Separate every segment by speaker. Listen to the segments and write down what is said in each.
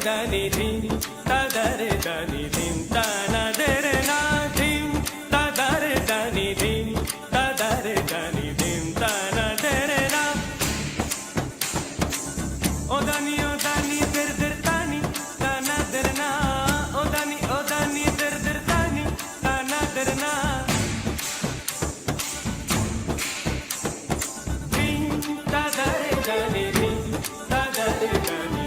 Speaker 1: దని ధిం తదరే దని ధిం తనదరే నా ధిం తదరే దని ధిం తదరే దని ధిం తనదరే నా ఓ దని దర్ దర్ తాని తనదరే నా ఓ దని దర్ దర్ తాని తనదరే నా ధిం తదరే దని ధిం తదరే దని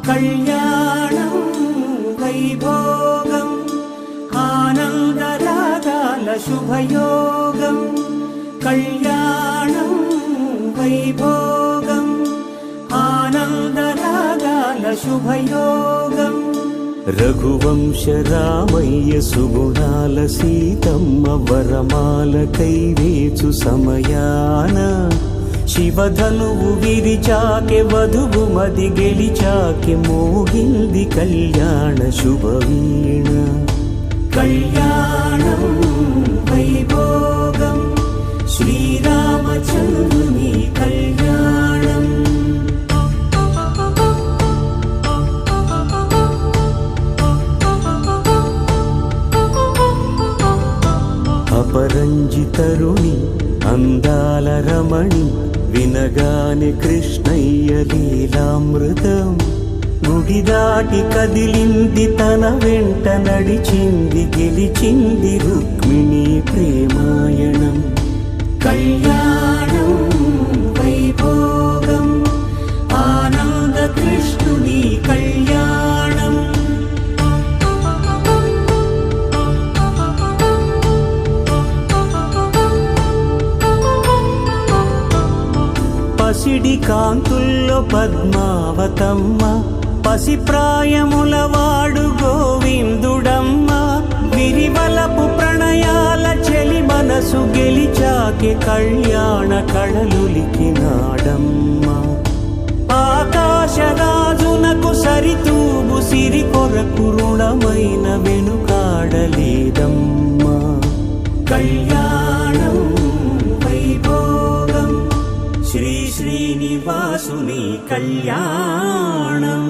Speaker 2: కళ్యాణం వైభోగం ఆనందరాగాల శుభయోగం కళ్యాణం వైభోగం ఆనందరాగాల శుభయోగం రఘువంశ రామయ్య సుగుణాల సీతమ్మ వరమాల కైవేచు సమయాన శివధనువు విరిచాకె వధువు మది గెలిచాకె మోగింది కళ్యాణ శుభవీణ కళ్యాణం వైభోగం శ్రీరామచంద్రుని కళ్యాణం అపరంజితరుణి అందాల రమణి వినగానే కృష్ణయ్య లీలామృతం గుడి దాటి కదిలింది తన వెంట నడిచింది గెలిచింది రుక్మిణి ప్రేమాయణం కళ్యాణం వైభోగం ఆనంద కృష్ణుని కళ్యాణం పసిడి కాంతుల్లో పద్మావతమ్మ పసిప్రాయముల వాడు గోవిందుడమ్మ విరివలపు ప్రణయాల చెలి మనసు గెలిచాకే కళ్యాణ కళలులికినాడమ్మ ఆకాశరాజునకు సరితూబు సిరి కొరకు రుణమైన వెనుకాడలేదమ్మ కళ్యాణం వైభోగం శ్రీ శ్రీనివాసుని కళ్యాణం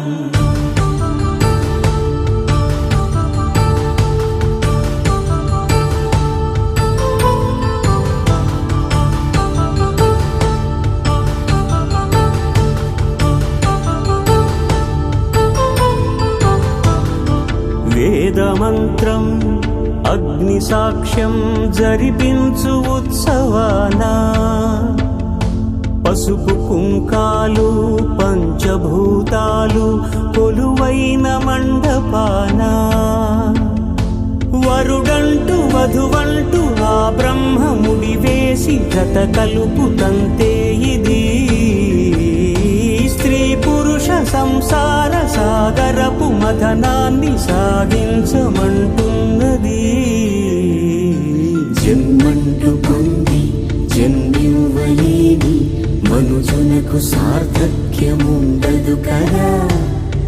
Speaker 2: వేదమంత్రం అగ్ని సాక్ష్యం జరిపించు ఉత్సవానా పసుపు కుంకాలు పంచభూతాలు కొలువైన మండపాన వరుడంటూ వధువంటూ ఆ బ్రహ్మముడి వేసి జత కలుపు తంతే ఇది సాధనాన్ని సాగించమంటున్నది. జన్మంటూ పొంది జన్మివ్వలేని మనుజునకు సార్థక్యముండదు కదా.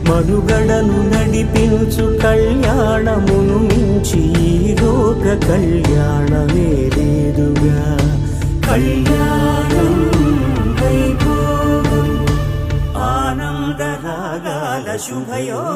Speaker 2: మనుగడను నడిపించు కళ్యాణమును మించి ఈ లోక కళ్యాణమే లేదుగా. కళ్యాణం వైభోగం ఆనందరాగాల శుభయోగం.